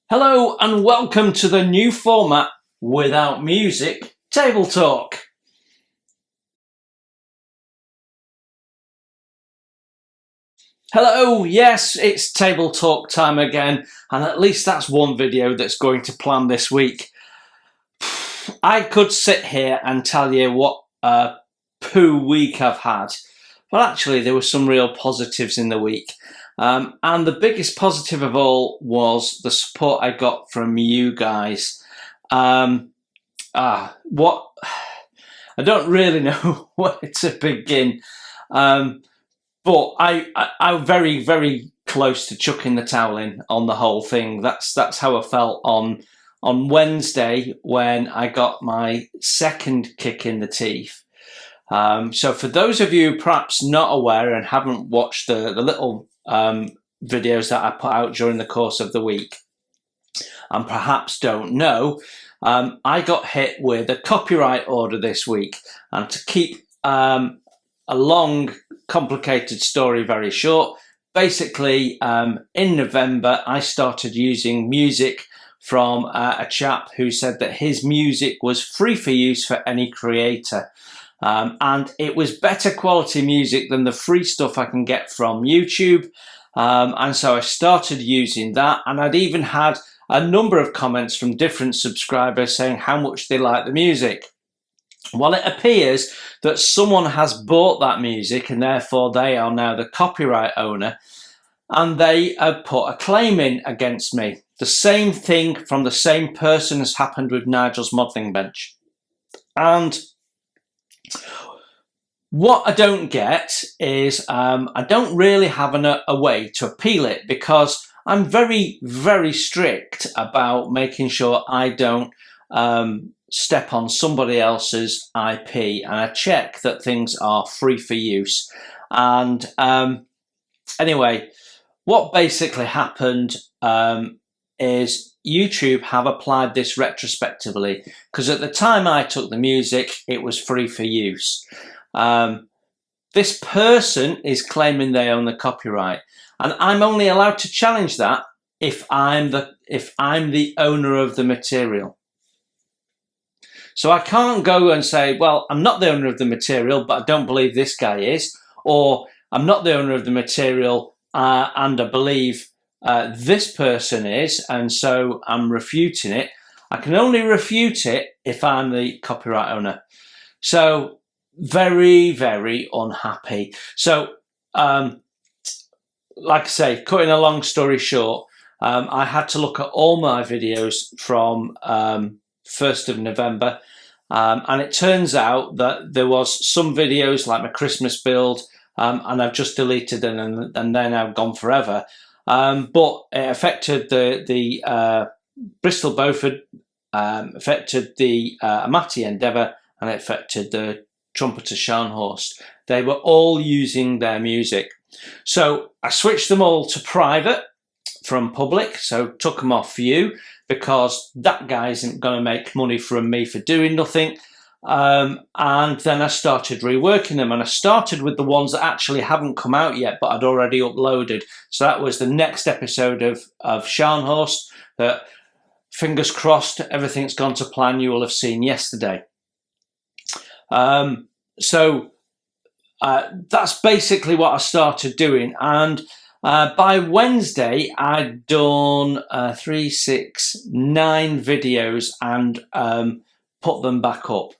Hello and welcome to the new format without music, Table Talk. Hello, yes, it's Table Talk time again, and at least that's one video that's going to plan this week. I could sit here and tell you what a poo week I've had, but actually there were some real positives in the week. And the biggest positive of all was the support I got from you guys. What I don't really know where to begin, but I'm very, very close to chucking the towel in on the whole thing. That's how I felt on Wednesday when I got my second kick in the teeth. So for those of you perhaps not aware and haven't watched the little videos that I put out during the course of the week, and perhaps don't know, I got hit with a copyright order this week. And to keep a long, complicated story very short, basically in November I started using music from a chap who said that his music was free for use for any creator. And it was better quality music than the free stuff I can get from YouTube. And so I started using that, and I'd even had a number of comments from different subscribers saying how much they like the music. Well, it appears that someone has bought that music and therefore they are now the copyright owner, and they have put a claim in against me. The same thing from the same person has happened with Nigel's Modelling Bench. And what I don't get is I don't really have a way to appeal it, because I'm very, very strict about making sure I don't step on somebody else's IP, and I check that things are free for use. And anyway, what basically happened is YouTube have applied this retrospectively, because at the time I took the music, it was free for use. This person is claiming they own the copyright, and I'm only allowed to challenge that if I'm the owner of the material. So I can't go and say, well, I'm not the owner of the material, but I don't believe this guy is, or I'm not the owner of the material and I believe this person is, and so I'm refuting it. I can only refute it if I'm the copyright owner. So very, very unhappy. So like I say, cutting a long story short, I had to look at all my videos from 1st of November, and it turns out that there was some videos like my Christmas build, and I've just deleted them and they're now gone forever. But it affected the Bristol Beaufort, affected the Amati Endeavour, and it affected the Trumpeter Scharnhorst. They were all using their music. So I switched them all to private from public, so took them off view, because that guy isn't going to make money from me for doing nothing. And then I started reworking them, and I started with the ones that actually haven't come out yet, but I'd already uploaded. So that was the next episode of Scharnhorst that, fingers crossed, everything's gone to plan, you will have seen yesterday. So that's basically what I started doing, and by Wednesday I'd done 3, 6, 9 videos and put them back up.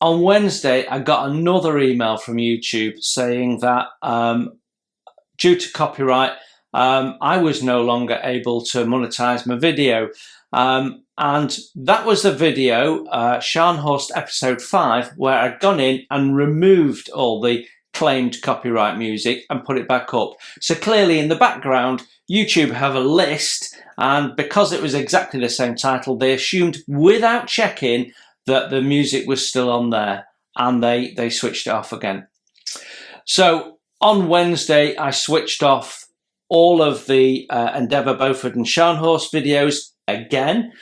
On Wednesday I got another email from YouTube saying that due to copyright I was no longer able to monetize my video. And that was the video, Scharnhorst episode 5, where I'd gone in and removed all the claimed copyright music and put it back up. So clearly in the background, YouTube have a list, and because it was exactly the same title, they assumed without checking that the music was still on there, and they switched it off again. So on Wednesday, I switched off all of the Endeavour, Beaufort and Scharnhorst videos again.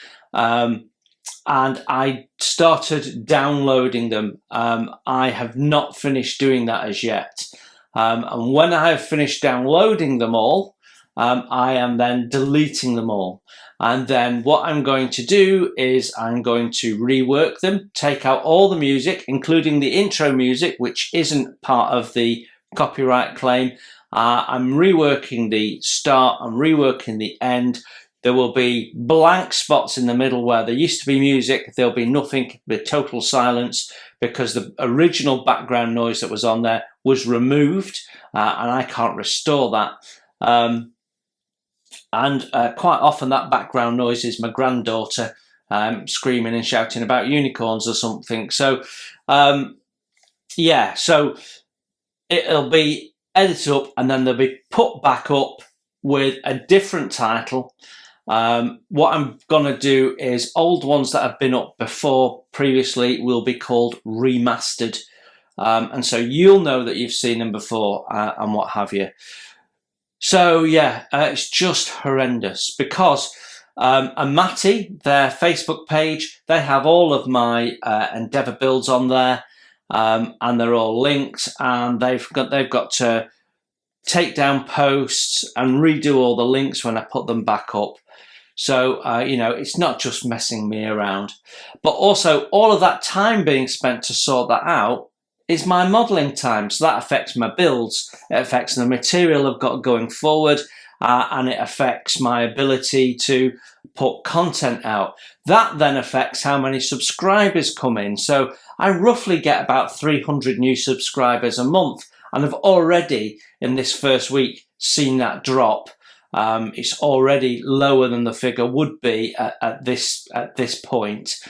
And I started downloading them. I have not finished doing that as yet. And when I have finished downloading them all, I am then deleting them all. And then what I'm going to do is I'm going to rework them, take out all the music, including the intro music, which isn't part of the copyright claim. I'm reworking the start, I'm reworking the end. There will be blank spots in the middle where there used to be music. There'll be nothing, with total silence, because the original background noise that was on there was removed, and I can't restore that. And quite often that background noise is my granddaughter screaming and shouting about unicorns or something. So, yeah, so it'll be edited up and then they'll be put back up with a different title. What I'm going to do is old ones that have been up before previously will be called remastered. And so you'll know that you've seen them before and what have you. So yeah, it's just horrendous because Amati, their Facebook page, they have all of my Endeavour builds on there, and they're all linked, and they've got to take down posts and redo all the links when I put them back up. So, you know, it's not just messing me around, but also all of that time being spent to sort that out is my modelling time. So that affects my builds, it affects the material I've got going forward, and it affects my ability to put content out. That then affects how many subscribers come in. So I roughly get about 300 new subscribers a month, and I've already, in this first week, seen that drop. It's already lower than the figure would be at this point.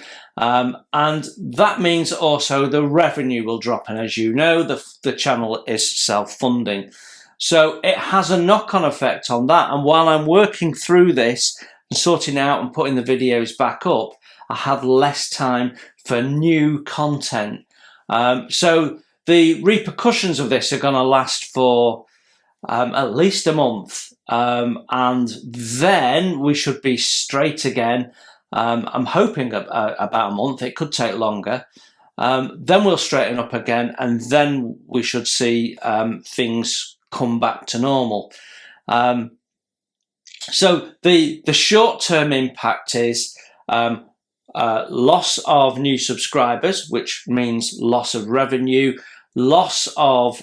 And that means also the revenue will drop. And as you know, the channel is self-funding. So it has a knock-on effect on that. And while I'm working through this and sorting out and putting the videos back up, I have less time for new content. So the repercussions of this are going to last for at least a month. And then we should be straight again. I'm hoping about a month. It could take longer. Then we'll straighten up again, and then we should see things come back to normal. So the short-term impact is loss of new subscribers, which means loss of revenue, loss of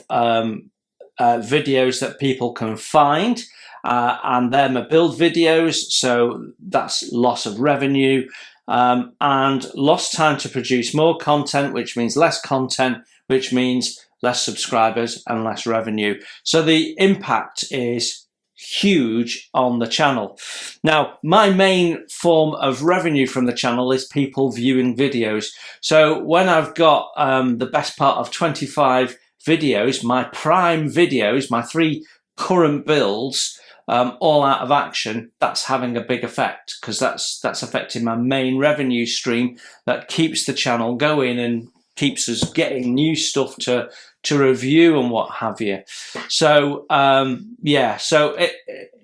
videos that people can find, and they're my build videos, so that's loss of revenue, and lost time to produce more content, which means less content, which means less subscribers and less revenue. So the impact is huge on the channel. Now, my main form of revenue from the channel is people viewing videos. So when I've got the best part of 25 videos, my prime videos, my 3 current builds, all out of action, that's having a big effect, because that's affecting my main revenue stream that keeps the channel going and keeps us getting new stuff to review and what have you. So yeah, so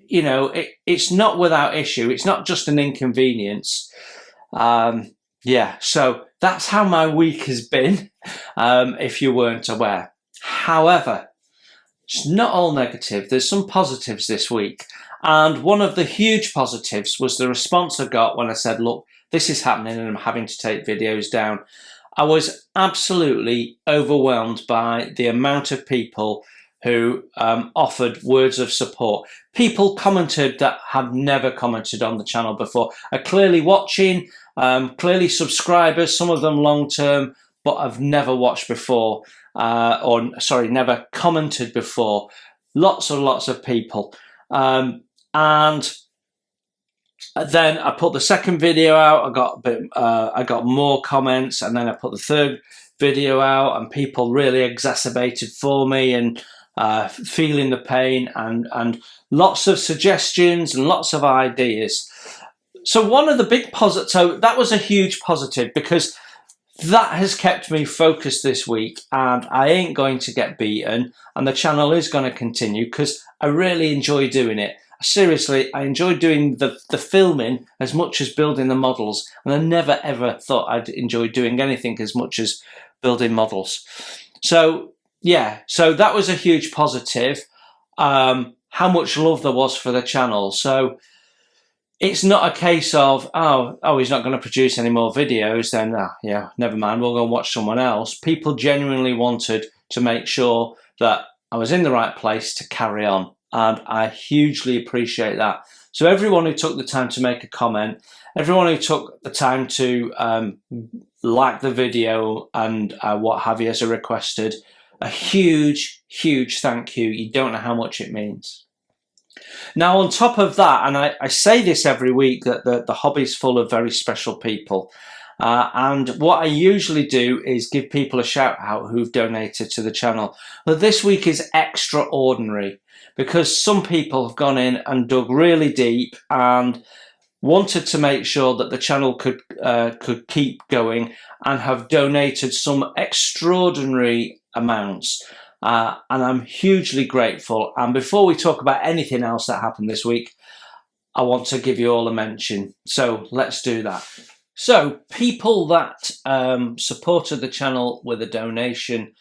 it's not without issue. It's not just an inconvenience. Yeah, so that's how my week has been, if you weren't aware. However, it's not all negative. There's some positives this week. And one of the huge positives was the response I got when I said, look, this is happening and I'm having to take videos down. I was absolutely overwhelmed by the amount of people who offered words of support. People commented that have never commented on the channel before, are clearly watching, clearly subscribers, some of them long-term, but have never watched before, never commented before. Lots and lots of people. And then I put the second video out. I got more comments, and then I put the third video out, and people really exacerbated for me and feeling the pain, and lots of suggestions and lots of ideas. So one of the big positives, so that was a huge positive, because that has kept me focused this week, and I ain't going to get beaten, and the channel is going to continue because I really enjoy doing it. Seriously, I enjoy doing the filming as much as building the models, and I never ever thought I'd enjoy doing anything as much as building models. So yeah, so that was a huge positive. how much love there was for the channel. So it's not a case of, oh, he's not going to produce any more videos, then yeah, never mind, we'll go and watch someone else. People genuinely wanted to make sure that I was in the right place to carry on, and I hugely appreciate that. So everyone who took the time to make a comment, everyone who took the time to like the video and what have you as a requested, a huge, huge thank you. You don't know how much it means. Now, on top of that, and I say this every week, that the hobby's full of very special people. And what I usually do is give people a shout out who've donated to the channel. But this week is extraordinary because some people have gone in and dug really deep and wanted to make sure that the channel could keep going, and have donated some extraordinary amounts. And I'm hugely grateful. And before we talk about anything else that happened this week, I want to give you all a mention. So let's do that. So people that supported the channel with a donation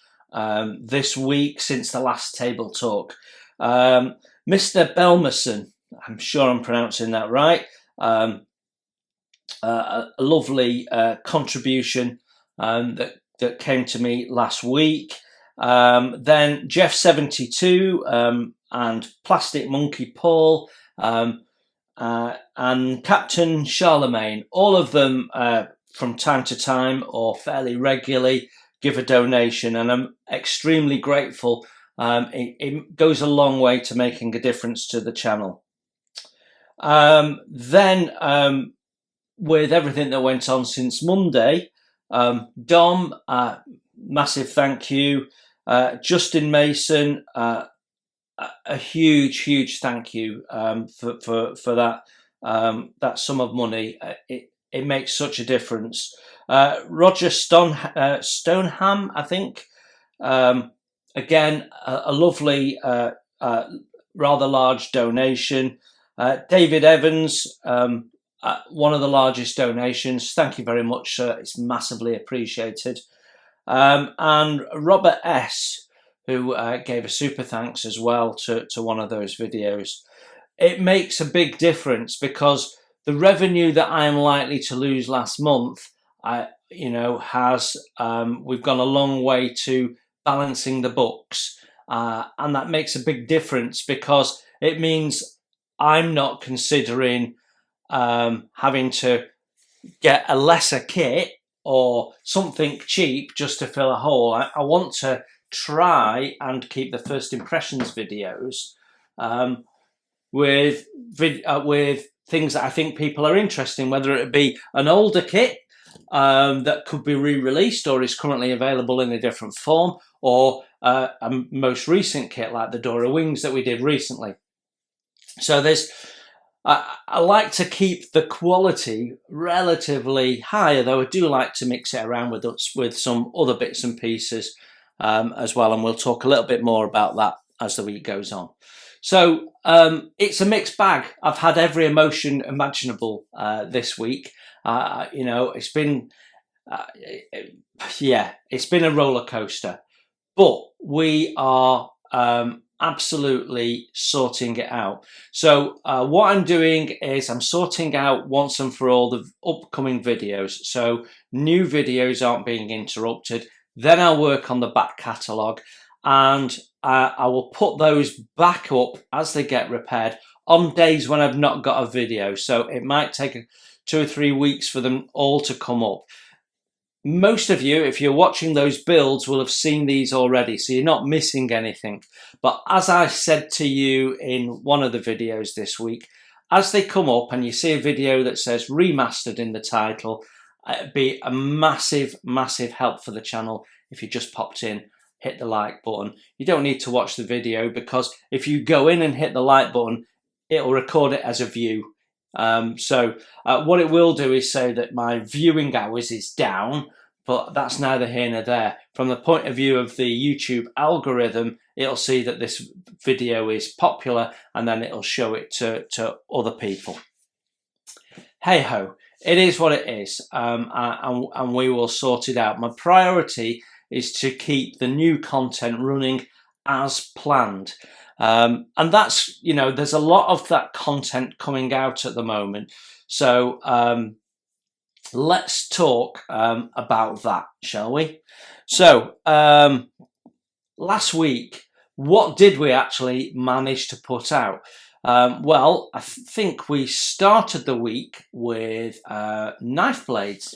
this week since the last table talk. Mr. Belmerson, I'm sure I'm pronouncing that right. A lovely contribution that came to me last week. Then Jeff 72 and Plastic Monkey Paul and Captain Charlemagne, all of them from time to time or fairly regularly give a donation, and I'm extremely grateful. It goes a long way to making a difference to the channel. Then with everything that went on since Monday, Dom, massive thank you. Justin Mason, a huge thank you for that sum of money. It makes such a difference. Roger Stoneham, I think, again, a lovely, rather large donation. David Evans, one of the largest donations. Thank you very much, sir. It's massively appreciated. And Robert S., who gave a super thanks as well to one of those videos. It makes a big difference because the revenue that I am likely to lose last month, we've gone a long way to balancing the books, and that makes a big difference because it means I'm not considering having to get a lesser kit or something cheap just to fill a hole. I want to try and keep the first impressions videos with things that I think people are interested in, whether it be an older kit that could be re-released or is currently available in a different form, or a most recent kit like the Dora Wings that we did recently. So I like to keep the quality relatively high, although I do like to mix it around with some other bits and pieces as well, and we'll talk a little bit more about that as the week goes on. So it's a mixed bag. I've had every emotion imaginable this week. It's been it's been a roller coaster, but we are absolutely sorting it out. So what I'm doing is I'm sorting out once and for all the upcoming videos, so new videos aren't being interrupted. Then I'll work on the back catalogue, and I will put those back up as they get repaired on days when I've not got a video. So it might take 2 or 3 weeks for them all to come up. Most of you, if you're watching those builds, will have seen these already, so you're not missing anything. But as I said to you in one of the videos this week, as they come up and you see a video that says remastered in the title, it'd be a massive help for the channel if you just popped in, hit the like button. You don't need to watch the video, because if you go in and hit the like button, it'll record it as a view. So what it will do is say that my viewing hours is down, but that's neither here nor there. From the point of view of the YouTube algorithm, it'll see that this video is popular, and then it'll show it to other people. Hey ho, it is what it is, and we will sort it out. My priority is to keep the new content running as planned. And that's, you know, there's a lot of that content coming out at the moment. So let's talk about that, shall we? So last week, what did we actually manage to put out? Well, I think we started the week with knife blades.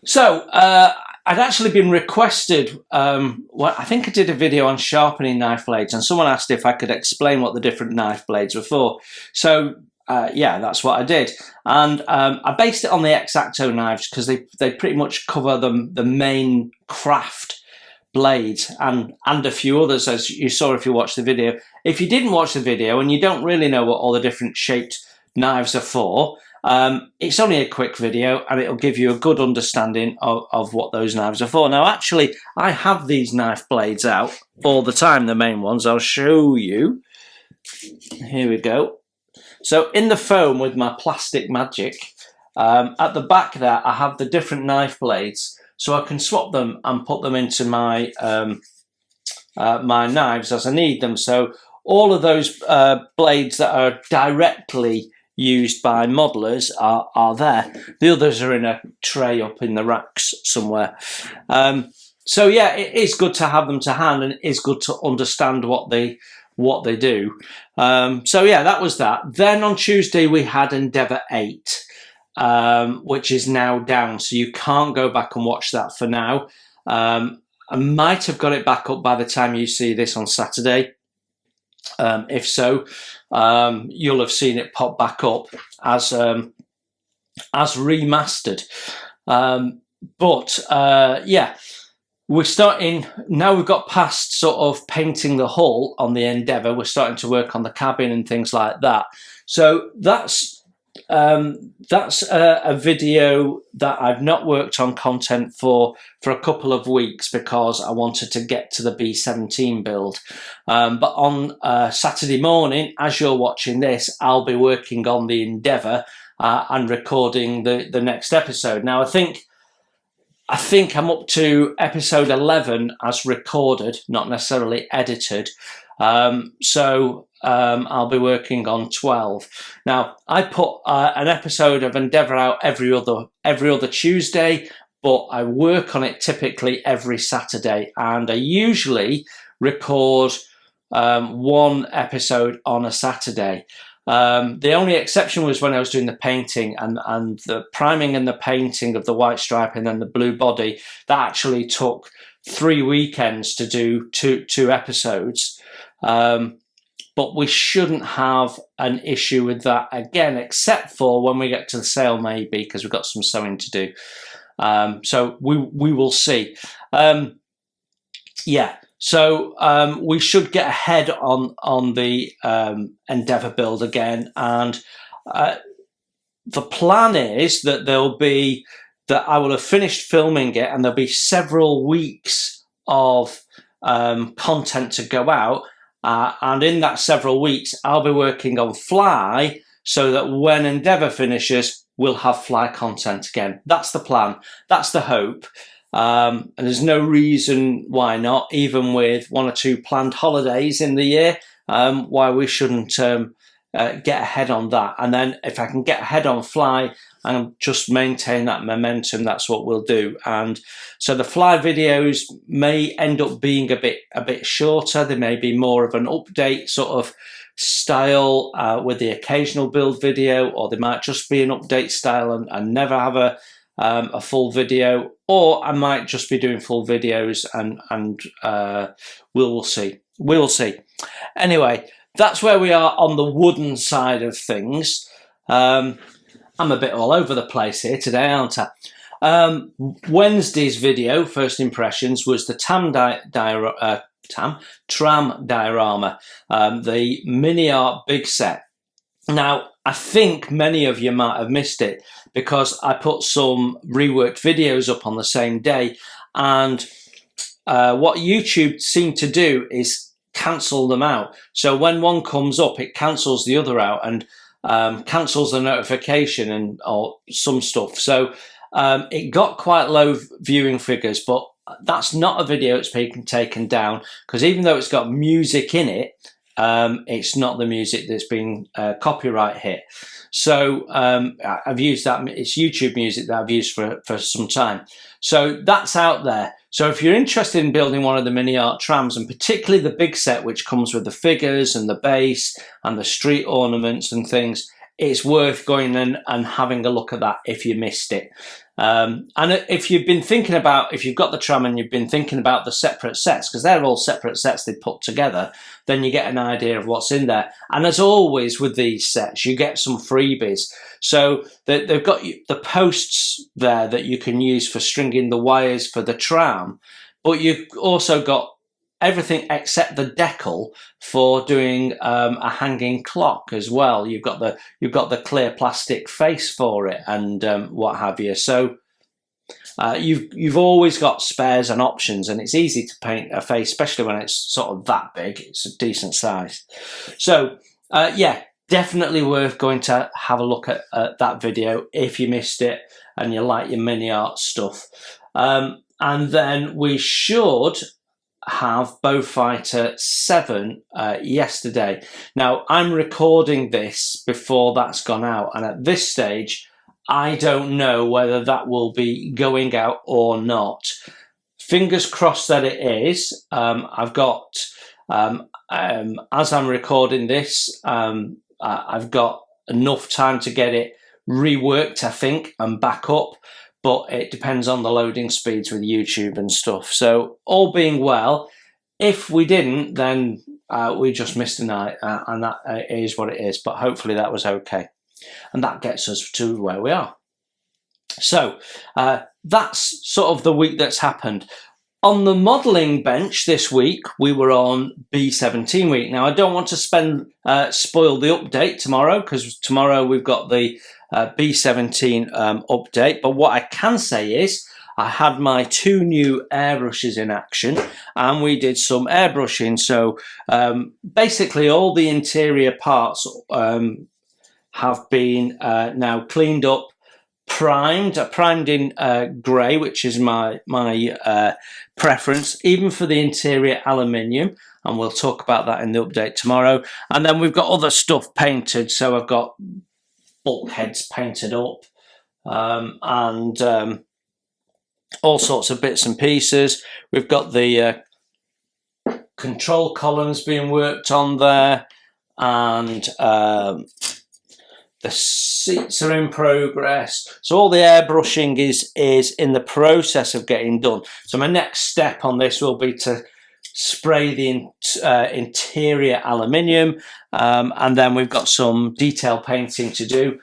So I'd actually been requested, well, I think I did a video on sharpening knife blades, and someone asked if I could explain what the different knife blades were for. So yeah, that's what I did. And I based it on the X-Acto knives because they pretty much cover the main craft blades and a few others, as you saw if you watched the video. If you didn't watch the video and you don't really know what all the different shaped knives are for, it's only a quick video and it'll give you a good understanding of what those knives are for. Now, actually, I have these knife blades out all the time, the main ones. I'll show you. Here we go. So in the foam with my plastic magic, at the back there, I have the different knife blades, so I can swap them and put them into my my knives as I need them. So all of those blades that are directly used by modelers are there. The others are in a tray up in the racks somewhere. So yeah, it is good to have them to hand, and it is good to understand what they do. So yeah, that was that. Then on Tuesday we had Endeavour 8, which is now down, so you can't go back and watch that for now. I might have got it back up by the time you see this on Saturday. If so, you'll have seen it pop back up as remastered. But yeah, we're starting now. We've got past sort of painting the hull on the Endeavour. We're starting to work on the cabin and things like that. So that's a video that I've not worked on content for a couple of weeks because I wanted to get to the B17 build. But on Saturday morning, as you're watching this, I'll be working on the Endeavour and recording the next episode. Now, I think I'm up to episode 11 as recorded, not necessarily edited. So I'll be working on 12. Now, I put an episode of Endeavour out every other Tuesday, but I work on it typically every Saturday, and I usually record one episode on a Saturday. The only exception was when I was doing the painting and the priming and the painting of the white stripe and then the blue body. That actually took 3 weekends to do two episodes. But we shouldn't have an issue with that again, except for when we get to the sale, maybe, because we've got some sewing to do. So we will see. Yeah. So we should get ahead on the Endeavour build again, and the plan is that I will have finished filming it, and there'll be several weeks of content to go out, and in that several weeks, I'll be working on Fly, so that when Endeavour finishes, we'll have Fly content again. That's the plan. That's the hope. And there's no reason why not, even with 1 or 2 planned holidays in the year, why we shouldn't get ahead on that. And then if I can get ahead on Fly and just maintain that momentum, that's what we'll do. And so the Fly videos may end up being a bit shorter. They may be more of an update sort of style with the occasional build video, or they might just be an update style and never have a full video, or I might just be doing full videos, and we'll see. We'll see. Anyway, that's where we are on the wooden side of things. I'm a bit all over the place here today, aren't I? Wednesday's video, first impressions, was the tram diorama, the mini art big set. Now, I think many of you might have missed it because I put some reworked videos up on the same day, and what YouTube seemed to do is cancel them out. So when one comes up, it cancels the other out and cancels the notification or some stuff. So it got quite low viewing figures, but that's not a video that's been taken down, because even though it's got music in it, it's not the music that's been copyright hit. So I've used that. It's YouTube music that I've used for some time. So that's out there. So if you're interested in building one of the mini art trams, and particularly the big set, which comes with the figures and the base and the street ornaments and things, it's worth going in and having a look at that if you missed it. And if you've been thinking about, if you've got the tram and you've been thinking about the separate sets, because they're all separate sets they put together, then you get an idea of what's in there. And as always with these sets, you get some freebies. So they've got the posts there that you can use for stringing the wires for the tram, but you've also got everything except the decal for doing a hanging clock as well. You've got the clear plastic face for it and what have you. So you've always got spares and options, and it's easy to paint a face, especially when it's sort of that big. It's a decent size. So yeah, definitely worth going to have a look at that video if you missed it and you like your mini art stuff. And then we should have Beaufighter 7 yesterday. Now, I'm recording this before that's gone out, and at this stage, I don't know whether that will be going out or not. Fingers crossed that it is. I've got, as I'm recording this, I've got enough time to get it reworked, I think, and back up. But it depends on the loading speeds with YouTube and stuff. So all being well, if we didn't, then we just missed a night, and that is what it is. But hopefully that was okay. And that gets us to where we are. So that's sort of the week that's happened. On the modelling bench this week, we were on B17 week. Now, I don't want to spoil the update tomorrow, because tomorrow we've got the B17 update. But what I can say is I had my 2 new airbrushes in action, and we did some airbrushing. So basically all the interior parts have been now cleaned up, primed in grey, which is my preference, even for the interior aluminium, and we'll talk about that in the update tomorrow. And then we've got other stuff painted. So I've got bulkheads painted up, and all sorts of bits and pieces. We've got the control columns being worked on there, and the seats are in progress. So all the airbrushing is in the process of getting done. So my next step on this will be to spray the interior aluminium, and then we've got some detail painting to do,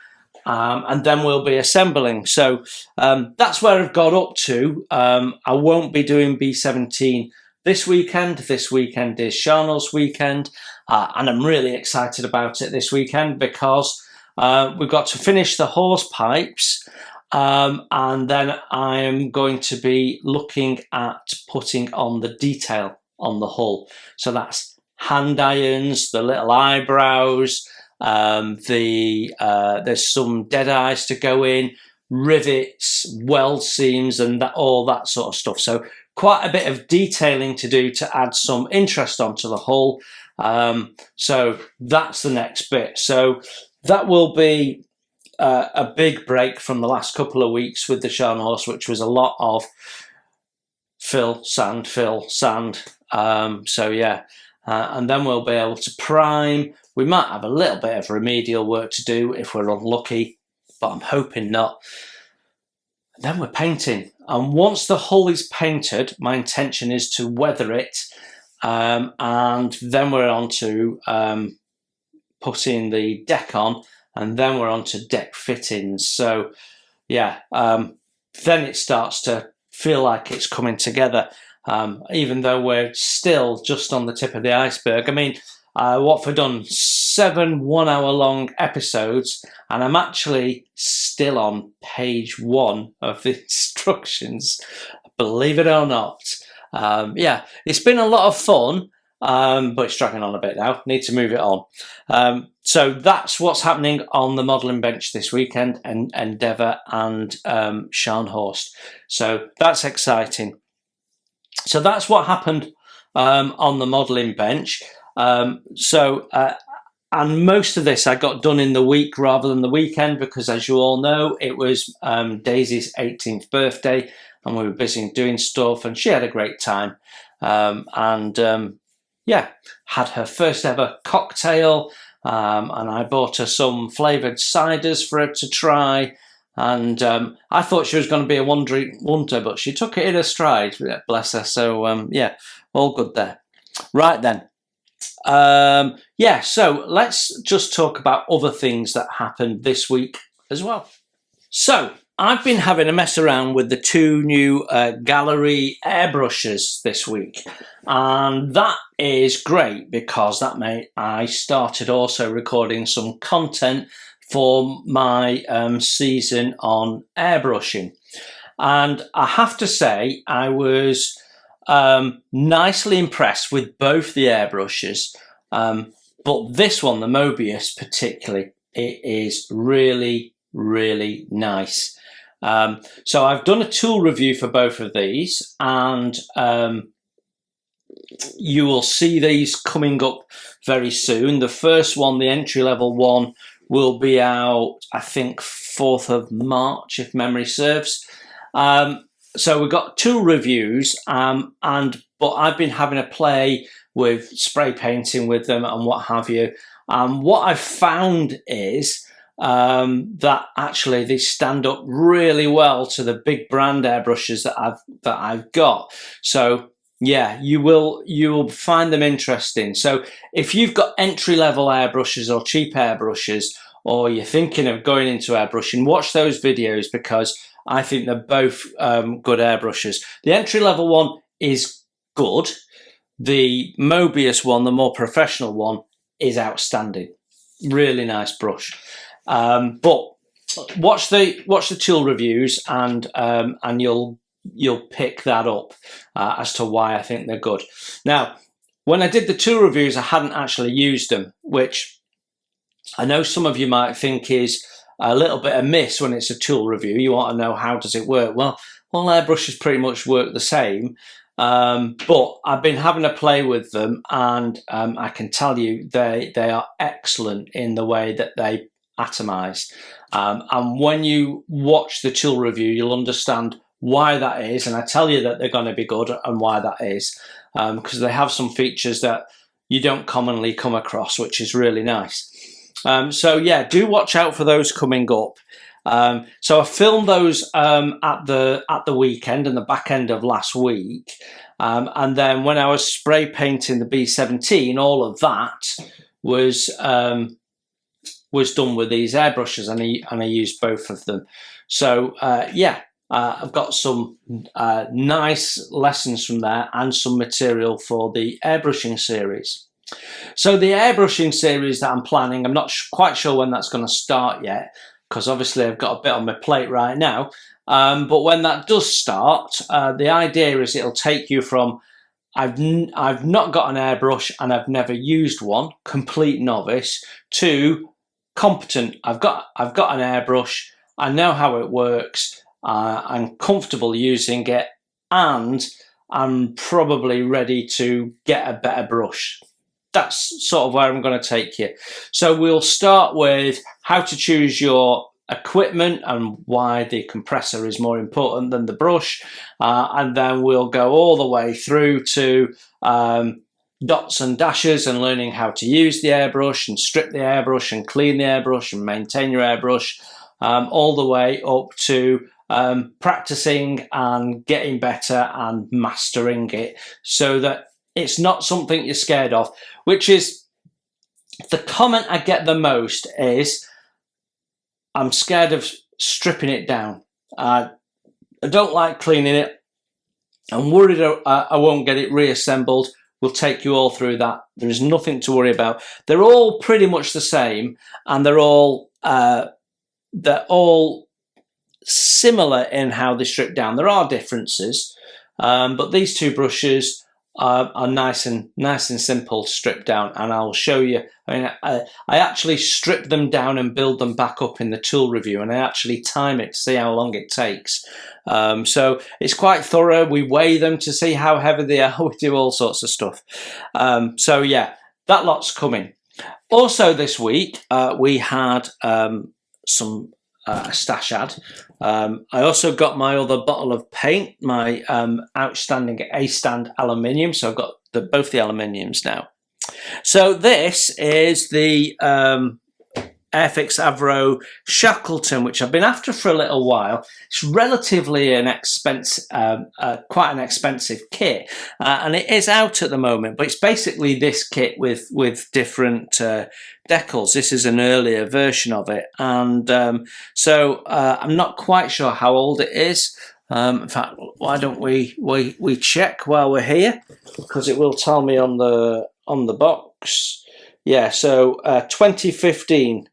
and then we'll be assembling. So that's where I've got up to. I won't be doing B17 this weekend. This weekend is Sharnhorst weekend, and I'm really excited about it this weekend, because we've got to finish the hose pipes, and then I'm going to be looking at putting on the detail on the hull. So that's hand irons, the little eyebrows, there's some dead eyes to go in, rivets, weld seams, and all that sort of stuff. So quite a bit of detailing to do to add some interest onto the hull. So that's the next bit. So that will be a big break from the last couple of weeks with the Sharnhorst, which was a lot of fill, sand, fill, sand. So yeah, and then we'll be able to prime. We might have a little bit of remedial work to do if we're unlucky, but I'm hoping not. Then we're painting, and once the hull is painted, my intention is to weather it, and then we're on to putting the deck on, and then we're on to deck fittings. So yeah, then it starts to feel like it's coming together, even though we're still just on the tip of the iceberg. I mean, Watford done 7 1-hour-long episodes, and I'm actually still on page 1 of the instructions, believe it or not. Yeah, it's been a lot of fun, but it's dragging on a bit now. Need to move it on. So that's what's happening on the modelling bench this weekend, and Endeavour and Sharnhorst. So that's exciting. So that's what happened on the modelling bench. And most of this I got done in the week rather than the weekend because, as you all know, it was Daisy's 18th birthday and we were busy doing stuff, and she had a great time. Yeah, had her first ever cocktail, and I bought her some flavoured ciders for her to try. And I thought she was going to be a wonder, but she took it in her stride, bless her. So, yeah, all good there. Right then. Yeah, so let's just talk about other things that happened this week as well. So, I've been having a mess around with the two new gallery airbrushes this week, and that is great because that meant I started also recording some content for my season on airbrushing. And I have to say, I was nicely impressed with both the airbrushes, but this one, the Mobius particularly, it is really, really nice. So I've done a tool review for both of these, and you will see these coming up very soon. The first one, the entry-level one, will be out, I think, 4th of March, if memory serves. So we've got tool reviews, but I've been having a play with spray painting with them and what have you. What I've found is that actually they stand up really well to the big brand airbrushes that I've got. So yeah, you will find them interesting. So if you've got entry-level airbrushes or cheap airbrushes, or you're thinking of going into airbrushing, watch those videos because I think they're both good airbrushes. The entry-level one is good. The Mobius one, the more professional one, is outstanding. Really nice brush. But watch the tool reviews and you'll pick that up as to why I think they're good. Now, when I did the tool reviews, I hadn't actually used them, which I know some of you might think is a little bit amiss when it's a tool review. You want to know how does it work. Well, all airbrushes pretty much work the same, but I've been having a play with them, and I can tell you they are excellent in the way that they atomize. And when you watch the tool review, you'll understand why that is, and I tell you that they're going to be good and why that is, because they have some features that you don't commonly come across, which is really nice. So yeah, do watch out for those coming up. So I filmed those at the weekend and the back end of last week, and then when I was spray painting the B17, all of that was done with these airbrushes, and I used both of them. So yeah, I've got some nice lessons from there and some material for the airbrushing series. So the airbrushing series that I'm planning, I'm not quite sure when that's going to start yet, because obviously I've got a bit on my plate right now. But when that does start, the idea is it'll take you from I've not got an airbrush and I've never used one, complete novice, to competent. I've got an airbrush, I know how it works, I'm comfortable using it, and I'm probably ready to get a better brush. That's sort of where I'm going to take you. So we'll start with how to choose your equipment and why the compressor is more important than the brush, and then we'll go all the way through to dots and dashes and learning how to use the airbrush and strip the airbrush and clean the airbrush and maintain your airbrush, all the way up to practicing and getting better and mastering it so that it's not something you're scared of, which is the comment I get the most is, I'm scared of stripping it down. I don't like cleaning it. I'm worried I won't get it reassembled. We'll take you all through that. There is nothing to worry about. They're all pretty much the same, and they're all similar in how they strip down. There are differences, but these two brushes are nice and simple, stripped down, and I'll show you. I mean, I actually strip them down and build them back up in the tool review, and I actually time it to see how long it takes. So it's quite thorough. We weigh them to see how heavy they are. We do all sorts of stuff. So yeah, that lot's coming. Also this week, we had some stash ad. I also got my other bottle of paint, my outstanding A-stand aluminium. So I've got both the aluminiums now. So this is the Airfix Avro Shackleton, which I've been after for a little while. It's relatively an quite an expensive kit, and it is out at the moment. But it's basically this kit with different decals. This is an earlier version of it, and so I'm not quite sure how old it is. In fact, why don't we check while we're here, because it will tell me on the box. Yeah, so 2015.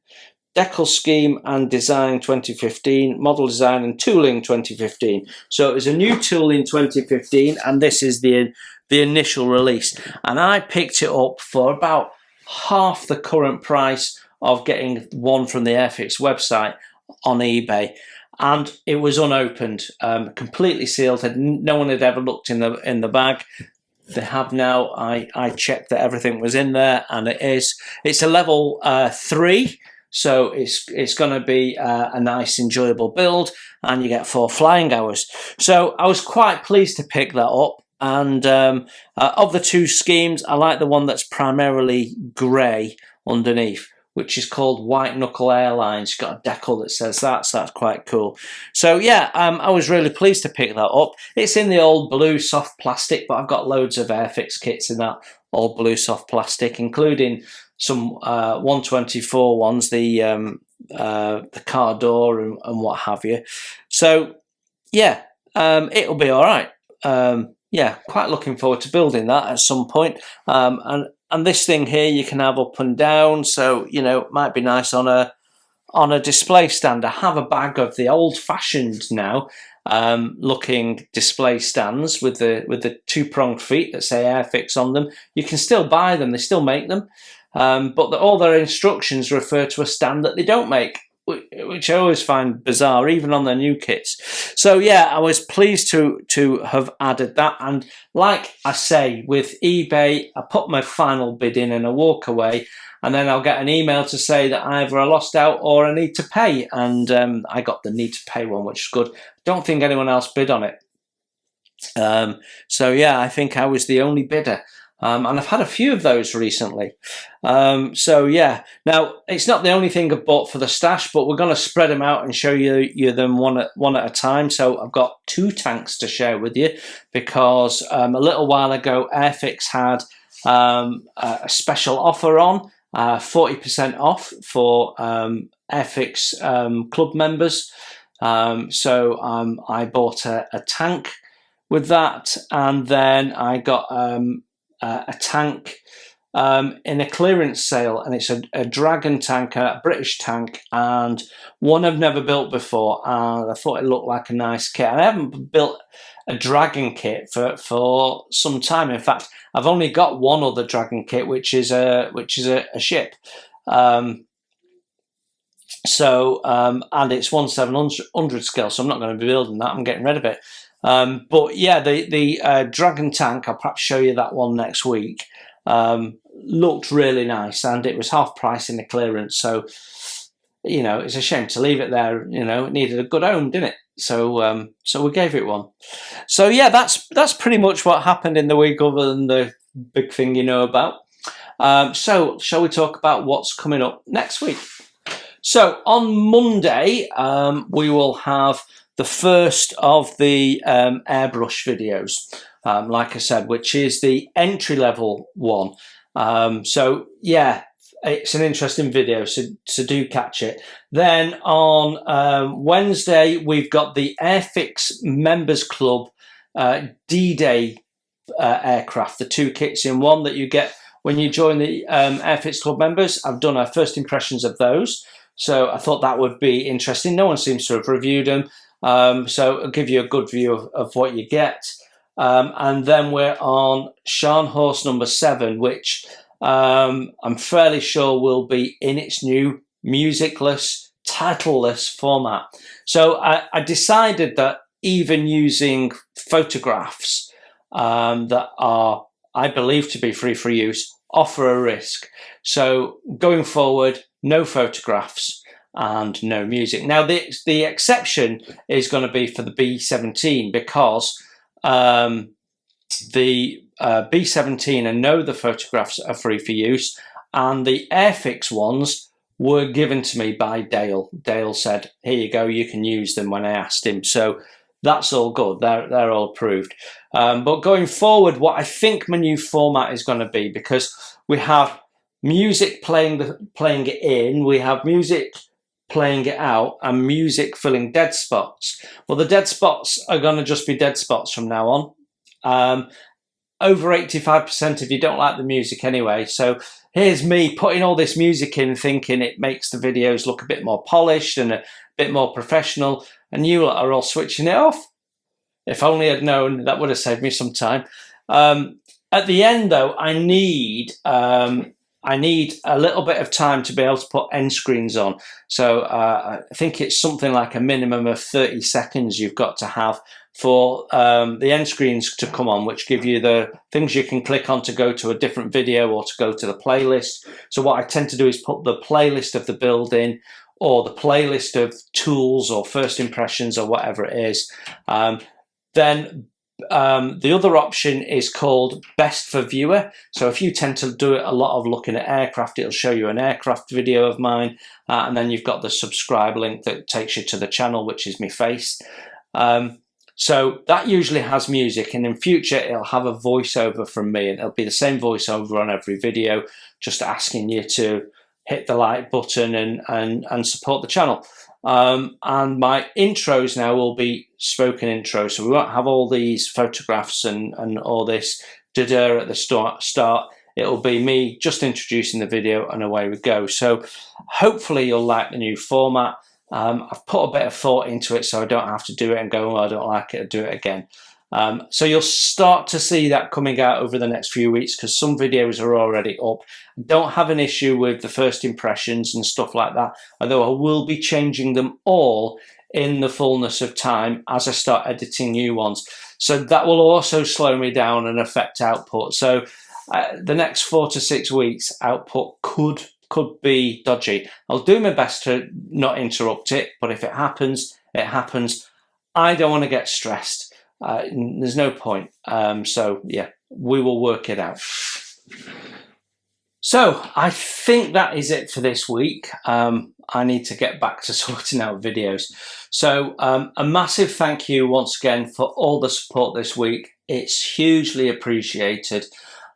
Decal scheme and design 2015, model design and tooling 2015. So it was a new tool in 2015, and this is the initial release. And I picked it up for about half the current price of getting one from the Airfix website on eBay. And it was unopened, completely sealed. No one had ever looked in the bag. They have now. I checked that everything was in there, and it is. It's a level 3. So it's going to be a nice, enjoyable build, and you get 4 flying hours. So I was quite pleased to pick that up. And of the 2 schemes, I like the one that's primarily grey underneath, which is called White Knuckle Airlines. You've got a decal that says that, so that's quite cool. So yeah, I was really pleased to pick that up. It's in the old blue soft plastic, but I've got loads of Airfix kits in that old blue soft plastic, including some 124 ones, the car door and what have you. So yeah, it'll be all right. Yeah, quite looking forward to building that at some point. And this thing here you can have up and down, so you know it might be nice on a display stand. I have a bag of the old-fashioned now looking display stands with the 2-pronged feet that say Airfix on them. You can still buy them; they still make them. But all their instructions refer to a stand that they don't make, which I always find bizarre, even on their new kits. So yeah, I was pleased to have added that. And like I say, with eBay, I put my final bid in and I walk away, and then I'll get an email to say that either I lost out or I need to pay. And I got the need to pay one, which is good. Don't think anyone else bid on it. So yeah, I think I was the only bidder. And I've had a few of those recently. So yeah, now it's not the only thing I've bought for the stash, but we're going to spread them out and show you them one at a time. So I've got 2 tanks to share with you, because a little while ago Airfix had a special offer on 40% off for Airfix club members. So I bought a tank with that, and then I got a tank in a clearance sale, and it's a Dragon tank, a British tank, and one I've never built before, and I thought it looked like a nice kit. And I haven't built a Dragon kit for some time. In fact, I've only got one other Dragon kit, which is a ship. And it's 1/700 scale, so I'm not going to be building that. I'm getting rid of it. But yeah, the Dragon tank, I'll perhaps show you that one next week. Looked really nice, and it was half price in the clearance. So, you know, it's a shame to leave it there. You know, it needed a good home, didn't it? So, so we gave it one. So yeah, that's pretty much what happened in the week, other than the big thing you know about. So, shall we talk about what's coming up next week? So on Monday, we will have the first of the airbrush videos, like I said, which is the entry-level one. So yeah, it's an interesting video, so do catch it. Then on Wednesday, we've got the Airfix Members Club D-Day aircraft, the 2 kits in one that you get when you join the Airfix Club members. I've done our first impressions of those, so I thought that would be interesting. No one seems to have reviewed them. So it'll give you a good view of what you get. And then we're on Scharnhorst number 7, which I'm fairly sure will be in its new musicless, titleless format. So I decided that even using photographs that are, I believe to be free for use, offer a risk. So going forward, no photographs and no music. Now the exception is going to be for the B17, because the B17, I know the photographs are free for use, and the Airfix ones were given to me by Dale. Dale said, here you go, you can use them, when I asked him. So that's all good. They're all approved. But going forward, what I think my new format is going to be, because we have music playing it in, we have music playing it out, and music filling dead spots. Well, the dead spots are going to just be dead spots from now on. Over 85% of you don't like the music anyway, so here's me putting all this music in, thinking it makes the videos look a bit more polished and a bit more professional, and you lot are all switching it off. If only I'd known, that would have saved me some time. At the end, though, I need a little bit of time to be able to put end screens on. So I think it's something like a minimum of 30 seconds you've got to have for the end screens to come on, which give you the things you can click on to go to a different video or to go to the playlist. So what I tend to do is put the playlist of the build in, or the playlist of tools or first impressions or whatever it is. Then the other option is called Best for Viewer. So if you tend to do it a lot of looking at aircraft, it'll show you an aircraft video of mine. And then you've got the subscribe link that takes you to the channel, which is my face. So that usually has music, and in future it'll have a voiceover from me, and it'll be the same voiceover on every video, just asking you to hit the like button and support the channel. And my intros now will be spoken intros, so we won't have all these photographs and all this da-da at the start. It'll be me just introducing the video, and away we go. So hopefully you'll like the new format. I've put a bit of thought into it, so I don't have to do it and go, oh, I don't like it, I'll do it again. So you'll start to see that coming out over the next few weeks, because some videos are already up. I don't have an issue with the first impressions and stuff like that, although I will be changing them all in the fullness of time as I start editing new ones. So that will also slow me down and affect output. So the next 4 to 6 weeks, output could be dodgy. I'll do my best to not interrupt it, but if it happens, it happens. I don't want to get stressed. There's no point. So yeah, we will work it out. So I think that is it for this week. I need to get back to sorting out videos. So a massive thank you once again for all the support this week. It's hugely appreciated.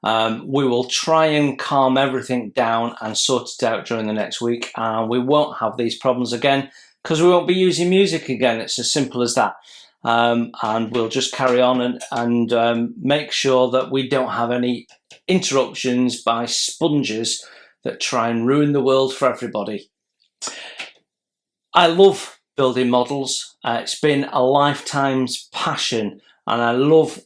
We will try and calm everything down and sort it out during the next week, and we won't have these problems again, because we won't be using music again. It's as simple as that. And we'll just carry on and make sure that we don't have any interruptions by sponges that try and ruin the world for everybody. I love building models. It's been a lifetime's passion, and I love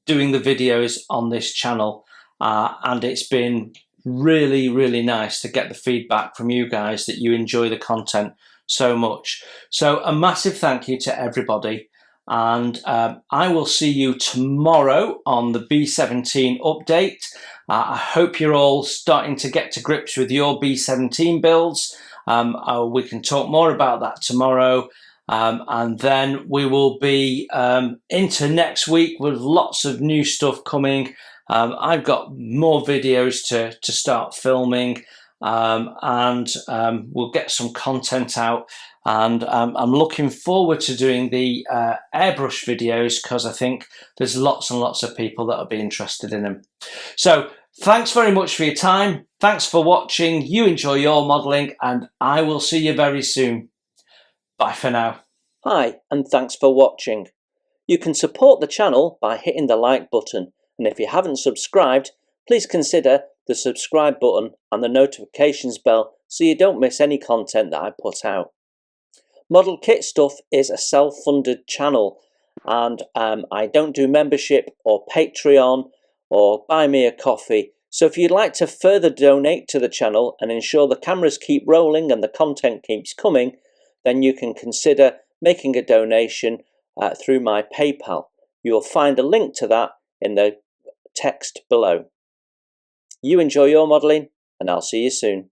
doing the videos on this channel. And it's been really, really nice to get the feedback from you guys that you enjoy the content so much. So a massive thank you to everybody. And I will see you tomorrow on the B17 update. I hope you're all starting to get to grips with your B17 builds. We can talk more about that tomorrow. And then we will be into next week with lots of new stuff coming. I've got more videos to start filming, and we'll get some content out. And I'm looking forward to doing the airbrush videos, because I think there's lots and lots of people that will be interested in them. So thanks very much for your time. Thanks for watching. You enjoy your modelling, and I will see you very soon. Bye for now. Hi, and thanks for watching. You can support the channel by hitting the like button, and if you haven't subscribed, please consider the subscribe button and the notifications bell so you don't miss any content that I put out. Model Kit Stuff is a self-funded channel, and I don't do membership or Patreon or buy me a coffee. So if you'd like to further donate to the channel and ensure the cameras keep rolling and the content keeps coming, then you can consider making a donation through my PayPal. You'll find a link to that in the text below. You enjoy your modelling, and I'll see you soon.